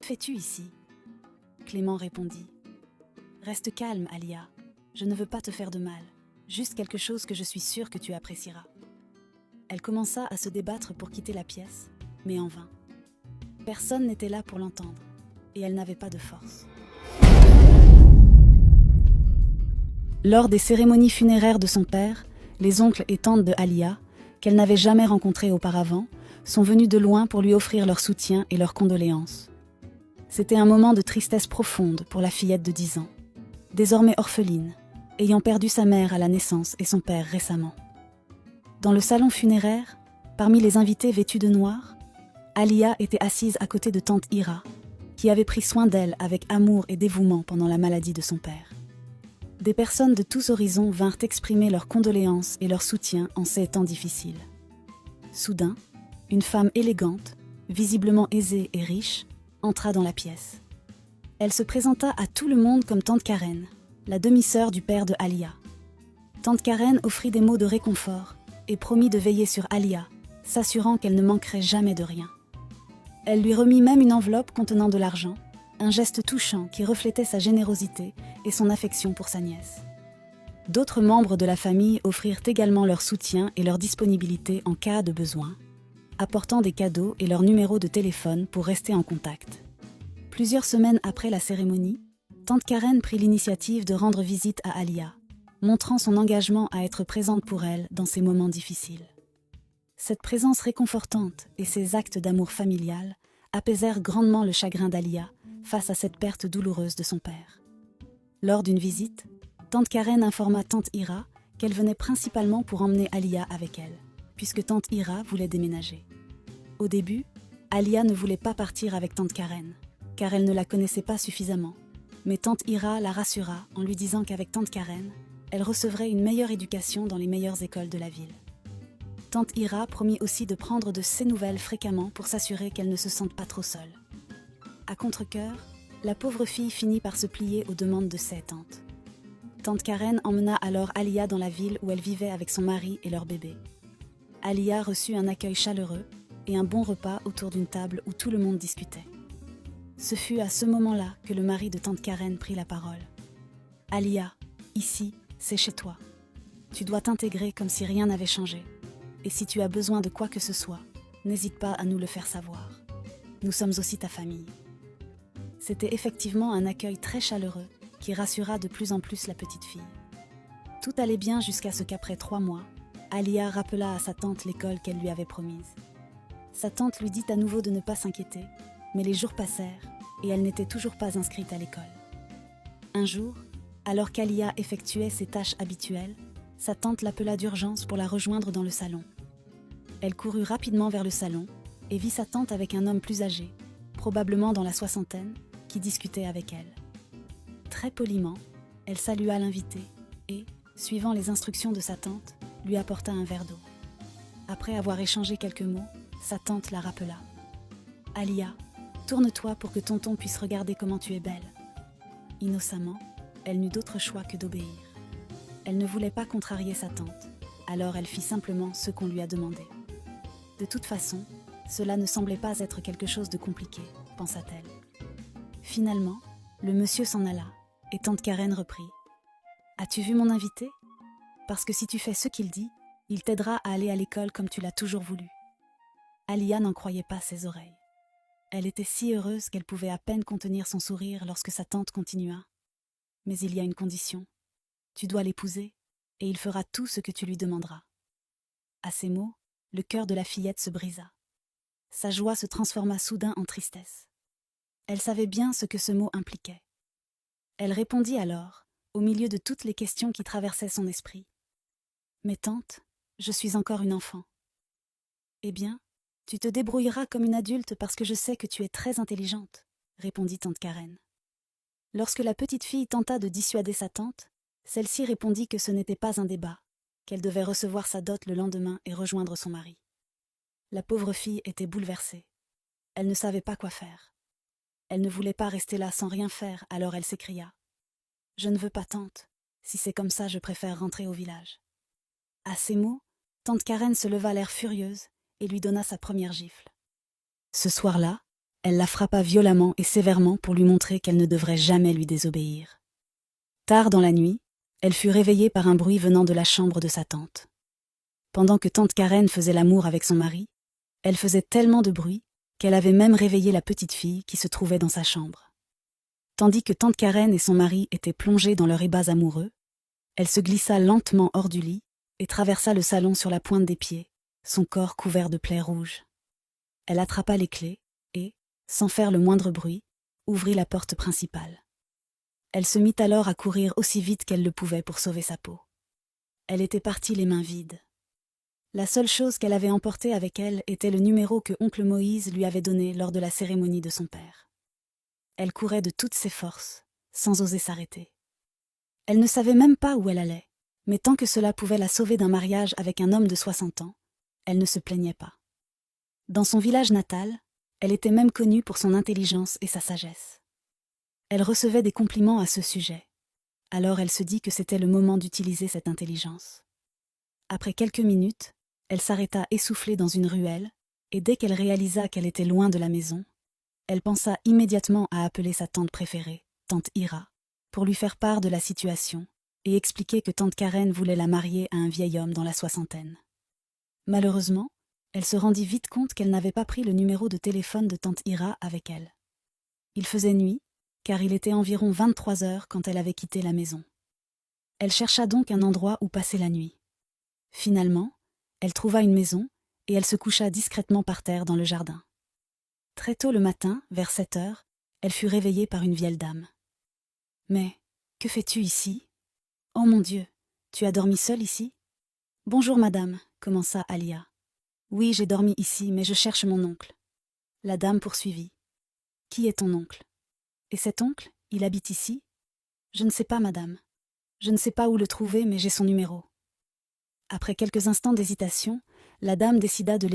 fais-tu ici ?» Clément répondit. « Reste calme, Alia. Je ne veux pas te faire de mal. Juste quelque chose que je suis sûre que tu apprécieras. » Elle commença à se débattre pour quitter la pièce, mais en vain. Personne n'était là pour l'entendre, et elle n'avait pas de force. Lors des cérémonies funéraires de son père, les oncles et tantes de Alia, qu'elle n'avait jamais rencontrés auparavant, sont venus de loin pour lui offrir leur soutien et leurs condoléances. C'était un moment de tristesse profonde pour la fillette de 10 ans, désormais orpheline, ayant perdu sa mère à la naissance et son père récemment. Dans le salon funéraire, parmi les invités vêtus de noir, Alia était assise à côté de tante Ira, qui avait pris soin d'elle avec amour et dévouement pendant la maladie de son père. Des personnes de tous horizons vinrent exprimer leurs condoléances et leur soutien en ces temps difficiles. Soudain, une femme élégante, visiblement aisée et riche, entra dans la pièce. Elle se présenta à tout le monde comme tante Karen, la demi-sœur du père de Alia. Tante Karen offrit des mots de réconfort et promit de veiller sur Alia, s'assurant qu'elle ne manquerait jamais de rien. Elle lui remit même une enveloppe contenant de l'argent, un geste touchant qui reflétait sa générosité et son affection pour sa nièce. D'autres membres de la famille offrirent également leur soutien et leur disponibilité en cas de besoin, apportant des cadeaux et leur numéro de téléphone pour rester en contact. Plusieurs semaines après la cérémonie, tante Karen prit l'initiative de rendre visite à Alia, montrant son engagement à être présente pour elle dans ces moments difficiles. Cette présence réconfortante et ces actes d'amour familial apaisèrent grandement le chagrin d'Alia face à cette perte douloureuse de son père. Lors d'une visite, tante Karen informa tante Ira qu'elle venait principalement pour emmener Alia avec elle, puisque tante Ira voulait déménager. Au début, Alia ne voulait pas partir avec tante Karen, car elle ne la connaissait pas suffisamment, mais tante Ira la rassura en lui disant qu'avec tante Karen, elle recevrait une meilleure éducation dans les meilleures écoles de la ville. Tante Ira promit aussi de prendre de ses nouvelles fréquemment pour s'assurer qu'elle ne se sente pas trop seule. À contre-cœur, la pauvre fille finit par se plier aux demandes de ses tantes. Tante Karen emmena alors Alia dans la ville où elle vivait avec son mari et leur bébé. Alia reçut un accueil chaleureux et un bon repas autour d'une table où tout le monde discutait. Ce fut à ce moment-là que le mari de tante Karen prit la parole. « Alia, ici, c'est chez toi. Tu dois t'intégrer comme si rien n'avait changé. Et si tu as besoin de quoi que ce soit, n'hésite pas à nous le faire savoir. Nous sommes aussi ta famille. » C'était effectivement un accueil très chaleureux qui rassura de plus en plus la petite fille. Tout allait bien jusqu'à ce qu'après 3 mois, Alia rappela à sa tante l'école qu'elle lui avait promise. Sa tante lui dit à nouveau de ne pas s'inquiéter, mais les jours passèrent et elle n'était toujours pas inscrite à l'école. Un jour, alors qu'Alia effectuait ses tâches habituelles, sa tante l'appela d'urgence pour la rejoindre dans le salon. Elle courut rapidement vers le salon et vit sa tante avec un homme plus âgé, probablement dans la 60aine, qui discutait avec elle. Très poliment, elle salua l'invité et, suivant les instructions de sa tante, lui apporta un verre d'eau. Après avoir échangé quelques mots, sa tante la rappela. « Alia, tourne-toi pour que tonton puisse regarder comment tu es belle. » Innocemment, elle n'eut d'autre choix que d'obéir. Elle ne voulait pas contrarier sa tante, alors elle fit simplement ce qu'on lui a demandé. De toute façon, cela ne semblait pas être quelque chose de compliqué, pensa-t-elle. Finalement, le monsieur s'en alla, et tante Karen reprit. « As-tu vu mon invité ? Parce que si tu fais ce qu'il dit, il t'aidera à aller à l'école comme tu l'as toujours voulu. » Alia n'en croyait pas ses oreilles. Elle était si heureuse qu'elle pouvait à peine contenir son sourire lorsque sa tante continua. « Mais il y a une condition. Tu dois l'épouser, et il fera tout ce que tu lui demanderas. » À ces mots, le cœur de la fillette se brisa. Sa joie se transforma soudain en tristesse. Elle savait bien ce que ce mot impliquait. Elle répondit alors, au milieu de toutes les questions qui traversaient son esprit. « Mais tante, je suis encore une enfant. » « Eh bien, tu te débrouilleras comme une adulte parce que je sais que tu es très intelligente, » répondit tante Karen. Lorsque la petite fille tenta de dissuader sa tante, celle-ci répondit que ce n'était pas un débat, qu'elle devait recevoir sa dot le lendemain et rejoindre son mari. La pauvre fille était bouleversée. Elle ne savait pas quoi faire. Elle ne voulait pas rester là sans rien faire, alors elle s'écria. « Je ne veux pas, tante. Si c'est comme ça, je préfère rentrer au village. » À ces mots, tante Karen se leva l'air furieuse et lui donna sa première gifle. Ce soir-là, Elle la frappa violemment et sévèrement pour lui montrer qu'elle ne devrait jamais lui désobéir. Tard dans la nuit, elle fut réveillée par un bruit venant de la chambre de sa tante. Pendant que tante Karen faisait l'amour avec son mari, elle faisait tellement de bruit qu'elle avait même réveillé la petite fille qui se trouvait dans sa chambre. Tandis que tante Karen et son mari étaient plongés dans leur ébat amoureux, elle se glissa lentement hors du lit et traversa le salon sur la pointe des pieds, son corps couvert de plaies rouges. Elle attrapa les clés et, sans faire le moindre bruit, ouvrit la porte principale. Elle se mit alors à courir aussi vite qu'elle le pouvait pour sauver sa peau. Elle était partie les mains vides. La seule chose qu'elle avait emportée avec elle était le numéro que oncle Moïse lui avait donné lors de la cérémonie de son père. Elle courait de toutes ses forces, sans oser s'arrêter. Elle ne savait même pas où elle allait, mais tant que cela pouvait la sauver d'un mariage avec un homme de 60 ans, elle ne se plaignait pas. Dans son village natal, elle était même connue pour son intelligence et sa sagesse. Elle recevait des compliments à ce sujet. Alors elle se dit que c'était le moment d'utiliser cette intelligence. Après quelques minutes, elle s'arrêta essoufflée dans une ruelle, et dès qu'elle réalisa qu'elle était loin de la maison, elle pensa immédiatement à appeler sa tante préférée, tante Ira, pour lui faire part de la situation et expliquer que tante Karen voulait la marier à un vieil homme dans la soixantaine. Malheureusement, elle se rendit vite compte qu'elle n'avait pas pris le numéro de téléphone de tante Ira avec elle. Il faisait nuit, car il était environ 23 heures quand elle avait quitté la maison. Elle chercha donc un endroit où passer la nuit. Finalement, elle trouva une maison et elle se coucha discrètement par terre dans le jardin. Très tôt le matin, vers 7 heures, elle fut réveillée par une vieille dame. « Mais, que fais-tu ici ? Oh mon Dieu, tu as dormi seule ici ? » ?»« Bonjour madame, commença Alia. « Oui, j'ai dormi ici, mais je cherche mon oncle. » La dame poursuivit. « Qui est ton oncle ? Et cet oncle, il habite ici ? » ?»« Je ne sais pas, madame. Je ne sais pas où le trouver, mais j'ai son numéro. » Après quelques instants d'hésitation, la dame décida de